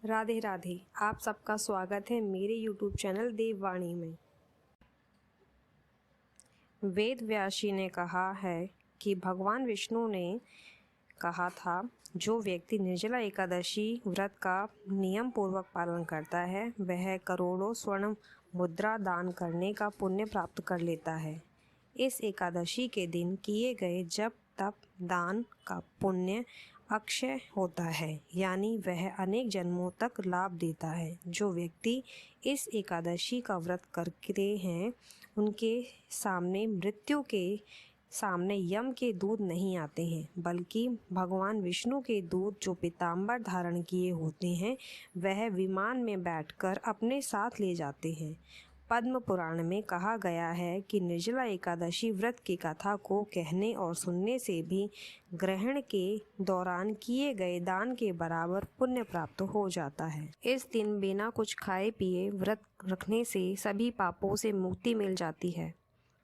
राधे राधे। आप सबका स्वागत है मेरे YouTube चैनल देववाणी में। वेद व्यास जी ने कहा है कि भगवान विष्णु ने कहा था, जो व्यक्ति निर्जला एकादशी व्रत का नियम पूर्वक पालन करता है वह करोड़ों स्वर्ण मुद्रा दान करने का पुण्य प्राप्त कर लेता है। इस एकादशी के दिन किए गए जप तप दान का पुण्य अक्षय होता है, यानी वह अनेक जन्मों तक लाभ देता है। जो व्यक्ति इस एकादशी का व्रत करते हैं उनके सामने मृत्यु के सामने यम के दूत नहीं आते हैं, बल्कि भगवान विष्णु के दूत जो पीताम्बर धारण किए होते हैं वह विमान में बैठकर अपने साथ ले जाते हैं। पद्म पुराण में कहा गया है कि निर्जला एकादशी व्रत की कथा को कहने और सुनने से भी ग्रहण के दौरान किए गए दान के बराबर पुण्य प्राप्त हो जाता है। इस दिन बिना कुछ खाए पिए व्रत रखने से सभी पापों से मुक्ति मिल जाती है।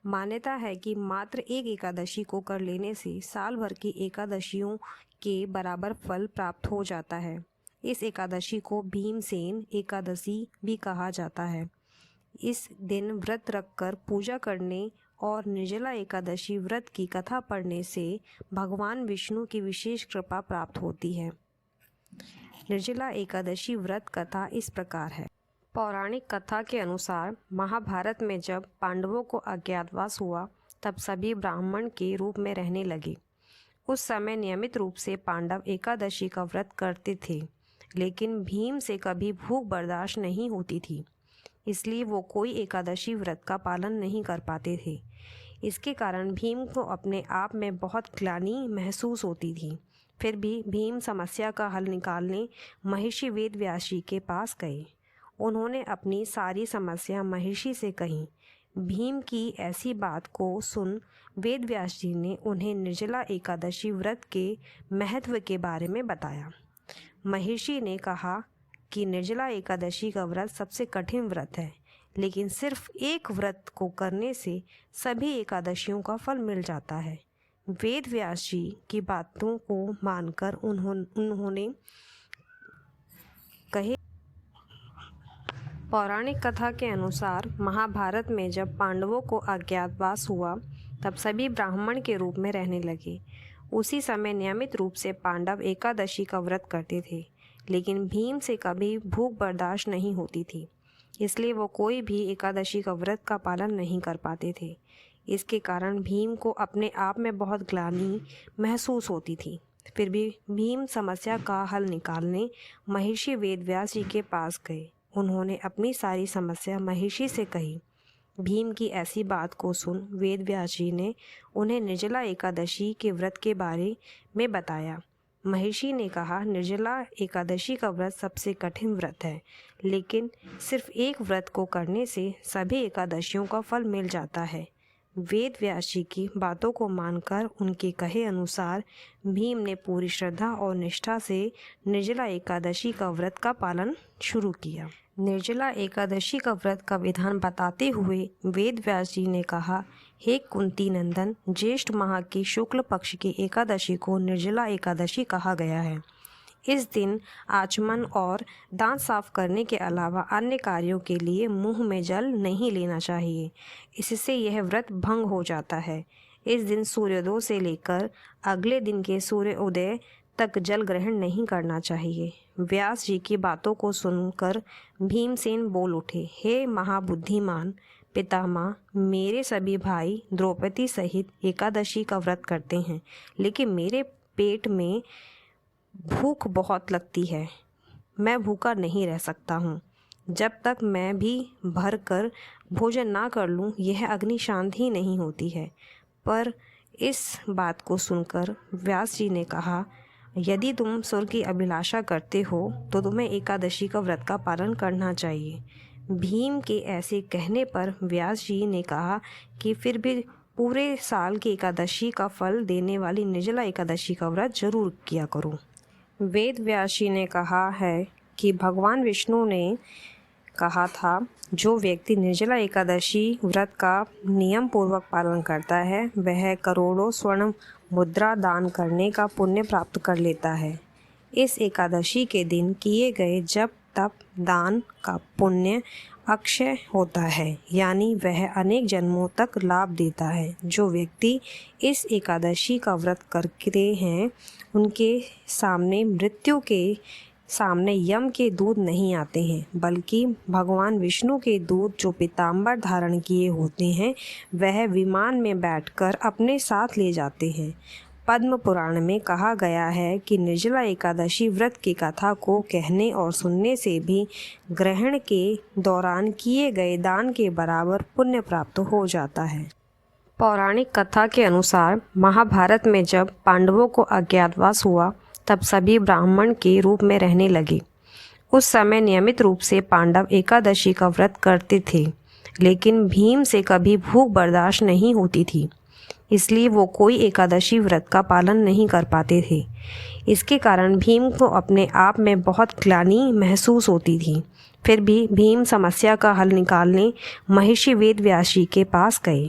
मान्यता है कि मात्र एक एकादशी को कर लेने से साल भर की एकादशियों के बराबर फल प्राप्त हो जाता है। इस एकादशी को भीमसेन एकादशी भी कहा जाता है। इस दिन व्रत रखकर पूजा करने और निर्जला एकादशी व्रत की कथा पढ़ने से भगवान विष्णु की विशेष कृपा प्राप्त होती है। निर्जला एकादशी व्रत कथा इस प्रकार है। पौराणिक कथा के अनुसार महाभारत में जब पांडवों को अज्ञातवास हुआ तब सभी ब्राह्मण के रूप में रहने लगे। उस समय नियमित रूप से पांडव एकादशी का व्रत करते थे, लेकिन भीम से कभी भूख बर्दाश्त नहीं होती थी, इसलिए वो कोई एकादशी व्रत का पालन नहीं कर पाते थे। इसके कारण भीम को अपने आप में बहुत ग्लानि महसूस होती थी। फिर भी भीम समस्या का हल निकालने महर्षि वेद व्यास जी के पास गए। उन्होंने अपनी सारी समस्या महर्षि से कही। भीम की ऐसी बात को सुन वेद व्यास जी ने उन्हें निर्जला एकादशी व्रत के महत्व के बारे में बताया। महर्षि ने कहा कि निर्जला एकादशी का व्रत सबसे कठिन व्रत है, लेकिन सिर्फ एक व्रत को करने से सभी एकादशियों का फल मिल जाता है। वेद व्यास जी की बातों को मानकर उन्होंने कहे। पौराणिक कथा के अनुसार महाभारत में जब पांडवों को अज्ञातवास हुआ तब सभी ब्राह्मण के रूप में रहने लगे। उसी समय नियमित रूप से पांडव एकादशी का व्रत करते थे, लेकिन भीम से कभी भूख बर्दाश्त नहीं होती थी, इसलिए वो कोई भी एकादशी का व्रत का पालन नहीं कर पाते थे। इसके कारण भीम को अपने आप में बहुत ग्लानि महसूस होती थी। फिर भी भीम समस्या का हल निकालने महर्षि वेदव्यास जी के पास गए। उन्होंने अपनी सारी समस्या महर्षि से कही। भीम की ऐसी बात को सुन वेद व्यास जी ने उन्हें निर्जला एकादशी के व्रत के बारे में बताया। महर्षि ने कहा, निर्जला एकादशी का व्रत सबसे कठिन व्रत है, लेकिन सिर्फ एक व्रत को करने से सभी एकादशियों का फल मिल जाता है। वेद व्यास जी की बातों को मानकर उनके कहे अनुसार भीम ने पूरी श्रद्धा और निष्ठा से निर्जला एकादशी का व्रत का पालन शुरू किया। निर्जला एकादशी का व्रत का विधान बताते हुए वेद व्यास जी ने कहा, हे कुंती नंदन, ज्येष्ठ माह की शुक्ल पक्ष की एकादशी को निर्जला एकादशी कहा गया है। इस दिन आचमन और दांत साफ करने के अलावा अन्य कार्यों के लिए मुंह में जल नहीं लेना चाहिए, इससे यह व्रत भंग हो जाता है। इस दिन सूर्योदय से लेकर अगले दिन के सूर्योदय तक जल ग्रहण नहीं करना चाहिए। व्यास जी की बातों को सुनकर भीमसेन बोल उठे, हे महाबुद्धिमान पितामह, मेरे सभी भाई द्रौपदी सहित एकादशी का व्रत करते हैं, लेकिन मेरे पेट में भूख बहुत लगती है। मैं भूखा नहीं रह सकता हूँ। जब तक मैं भी भर कर भोजन ना कर लूँ यह अग्नि शांत ही नहीं होती है। पर इस बात को सुनकर व्यास जी ने कहा, यदि तुम स्वर्ग की अभिलाषा करते हो तो तुम्हें एकादशी का व्रत का पालन करना चाहिए। भीम के ऐसे कहने पर व्यास जी ने कहा कि फिर भी पूरे साल की एकादशी का फल देने वाली निर्जला एकादशी का व्रत जरूर किया करो। वेद व्यास जी ने कहा है कि भगवान विष्णु ने कहा था, जो व्यक्ति निर्जला एकादशी व्रत का नियम पूर्वक पालन करता है वह करोड़ों स्वर्ण मुद्रा दान करने का पुण्य प्राप्त कर लेता है। इस एकादशी के दिन किए गए जप तप दान का पुण्य अक्षय होता है, यानी वह अनेक जन्मों तक लाभ देता है। जो व्यक्ति इस एकादशी का व्रत करते हैं उनके सामने मृत्यु के सामने यम के दूत नहीं आते हैं, बल्कि भगवान विष्णु के दूत जो पीताम्बर धारण किए होते हैं वह विमान में बैठकर अपने साथ ले जाते हैं। पद्म पुराण में कहा गया है कि निर्जला एकादशी व्रत की कथा को कहने और सुनने से भी ग्रहण के दौरान किए गए दान के बराबर पुण्य प्राप्त हो जाता है। पौराणिक कथा के अनुसार महाभारत में जब पांडवों को अज्ञातवास हुआ तब सभी ब्राह्मण के रूप में रहने लगे। उस समय नियमित रूप से पांडव एकादशी का व्रत करते थे, लेकिन भीम से कभी भूख बर्दाश्त नहीं होती थी, इसलिए वो कोई एकादशी व्रत का पालन नहीं कर पाते थे। इसके कारण भीम को अपने आप में बहुत ग्लानि महसूस होती थी। फिर भी भीम समस्या का हल निकालने महर्षि वेदव्यास जी के पास गए।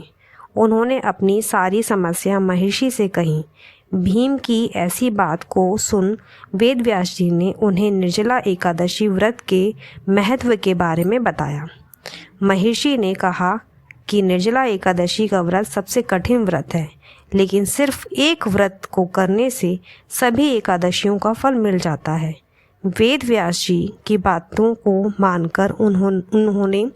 उन्होंने अपनी सारी समस्या महर्षि से कही। भीम की ऐसी बात को सुन वेदव्यास जी ने उन्हें निर्जला एकादशी व्रत के महत्व के बारे में बताया। महर्षि ने कहा कि निर्जला एकादशी का व्रत सबसे कठिन व्रत है, लेकिन सिर्फ एक व्रत को करने से सभी एकादशियों का फल मिल जाता है। वेदव्यास जी की बातों को मानकर उन्होंने